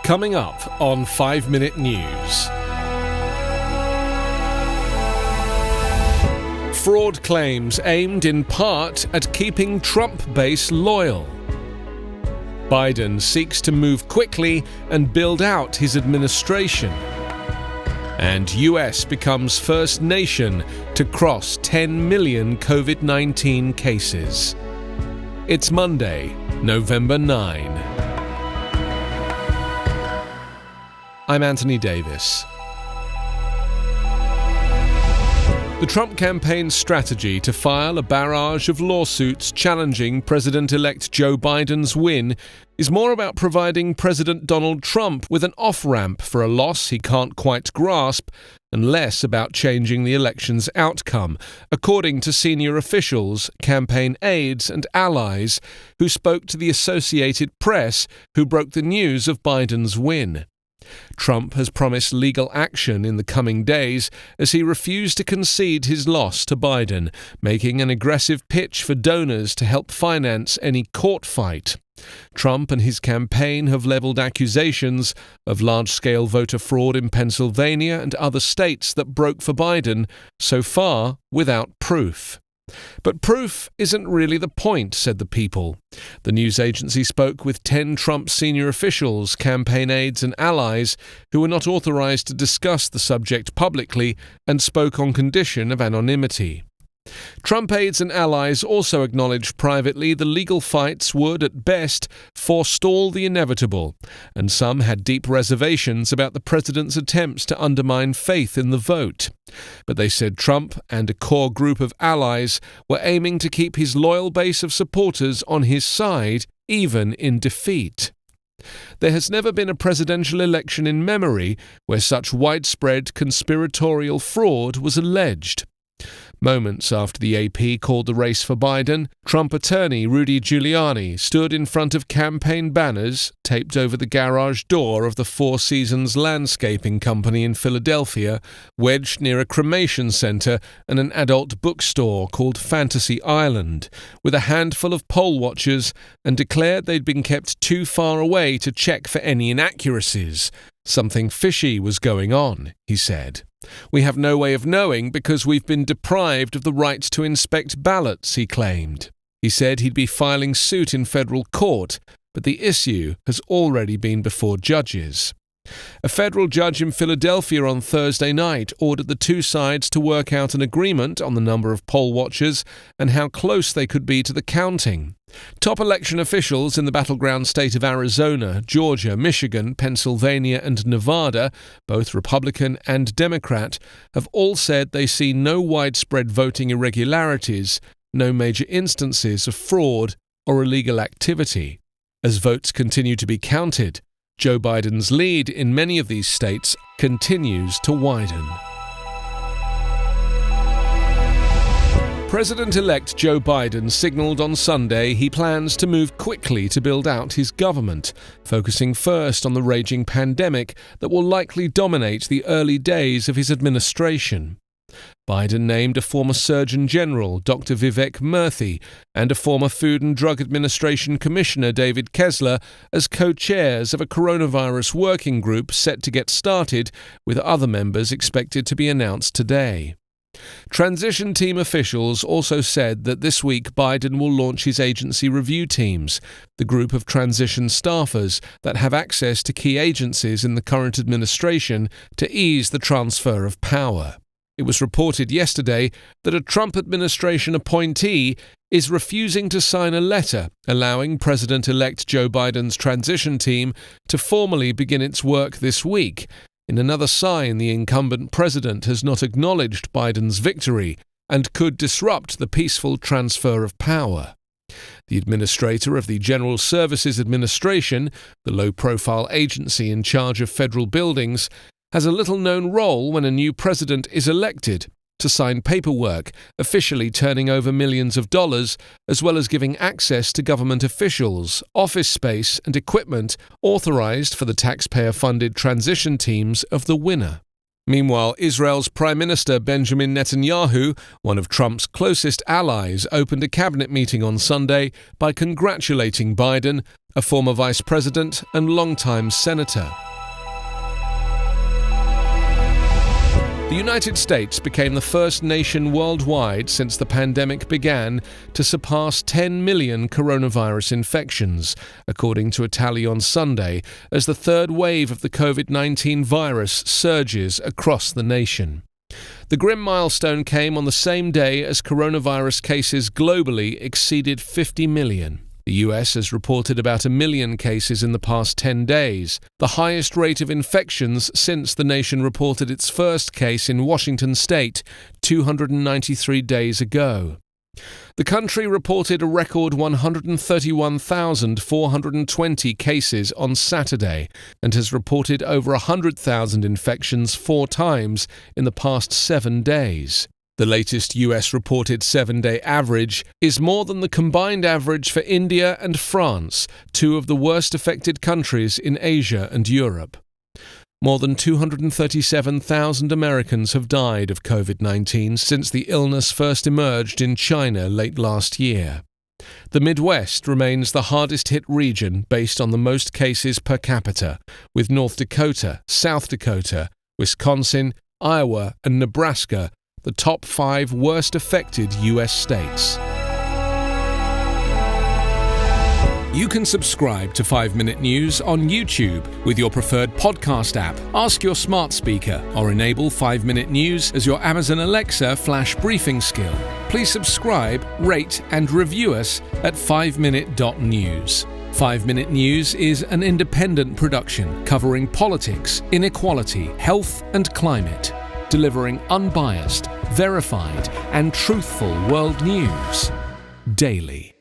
Coming up on 5 Minute News. Fraud claims aimed in part at keeping Trump base loyal. Biden seeks to move quickly and build out his administration. And US becomes first nation to cross 10 million COVID-19 cases. It's Monday, November 9. I'm Anthony Davis. The Trump campaign's strategy to file a barrage of lawsuits challenging President-elect Joe Biden's win is more about providing President Donald Trump with an off-ramp for a loss he can't quite grasp, and less about changing the election's outcome, according to senior officials, campaign aides and allies who spoke to the Associated Press, who broke the news of Biden's win. Trump has promised legal action in the coming days as he refused to concede his loss to Biden, making an aggressive pitch for donors to help finance any court fight. Trump and his campaign have leveled accusations of large-scale voter fraud in Pennsylvania and other states that broke for Biden, so far without proof. But proof isn't really the point, said the People. The news agency spoke with 10 Trump senior officials, campaign aides and allies who were not authorized to discuss the subject publicly and spoke on condition of anonymity. Trump aides and allies also acknowledged privately the legal fights would, at best, forestall the inevitable, and some had deep reservations about the president's attempts to undermine faith in the vote. But they said Trump and a core group of allies were aiming to keep his loyal base of supporters on his side, even in defeat. There has never been a presidential election in memory where such widespread conspiratorial fraud was alleged. Moments after the AP called the race for Biden, Trump attorney Rudy Giuliani stood in front of campaign banners taped over the garage door of the Four Seasons landscaping company in Philadelphia, wedged near a cremation center and an adult bookstore called Fantasy Island, with a handful of poll watchers, and declared they'd been kept too far away to check for any inaccuracies. Something fishy was going on, he said. We have no way of knowing because we've been deprived of the right to inspect ballots, he claimed. He said he'd be filing suit in federal court, but the issue has already been before judges. A federal judge in Philadelphia on Thursday night ordered the two sides to work out an agreement on the number of poll watchers and how close they could be to the counting. Top election officials in the battleground state of Arizona, Georgia, Michigan, Pennsylvania, and Nevada, both Republican and Democrat, have all said they see no widespread voting irregularities, no major instances of fraud or illegal activity. As votes continue to be counted, Joe Biden's lead in many of these states continues to widen. President-elect Joe Biden signaled on Sunday he plans to move quickly to build out his government, focusing first on the raging pandemic that will likely dominate the early days of his administration. Biden named a former Surgeon General, Dr. Vivek Murthy, and a former Food and Drug Administration Commissioner, David Kessler, as co-chairs of a coronavirus working group set to get started, with other members expected to be announced today. Transition team officials also said that this week Biden will launch his agency review teams, the group of transition staffers that have access to key agencies in the current administration to ease the transfer of power. It was reported yesterday that a Trump administration appointee is refusing to sign a letter allowing President-elect Joe Biden's transition team to formally begin its work this week, in another sign the incumbent president has not acknowledged Biden's victory and could disrupt the peaceful transfer of power. The administrator of the General Services Administration, the low-profile agency in charge of federal buildings, has a little-known role when a new president is elected, to sign paperwork, officially turning over millions of dollars, as well as giving access to government officials, office space and equipment authorized for the taxpayer-funded transition teams of the winner. Meanwhile, Israel's Prime Minister Benjamin Netanyahu, one of Trump's closest allies, opened a cabinet meeting on Sunday by congratulating Biden, a former vice president and longtime senator. The United States became the first nation worldwide since the pandemic began to surpass 10 million coronavirus infections, according to a tally on Sunday, as the third wave of the COVID-19 virus surges across the nation. The grim milestone came on the same day as coronavirus cases globally exceeded 50 million. The US has reported about 1 million cases in the past 10 days, the highest rate of infections since the nation reported its first case in Washington state 293 days ago. The country reported a record 131,420 cases on Saturday and has reported over 100,000 infections 4 times in the past 7 days. The latest US reported 7-day average is more than the combined average for India and France, 2 of the worst affected countries in Asia and Europe. More than 237,000 Americans have died of COVID-19 since the illness first emerged in China late last year. The Midwest remains the hardest-hit region based on the most cases per capita, with North Dakota, South Dakota, Wisconsin, Iowa, and Nebraska the top 5 worst affected US states. You can subscribe to 5-Minute News on YouTube with your preferred podcast app. Ask your smart speaker or enable 5-Minute News as your Amazon Alexa flash briefing skill. Please subscribe, rate, and review us at 5minute.news. 5-Minute News is an independent production covering politics, inequality, health, and climate, delivering unbiased, verified, and truthful world news daily.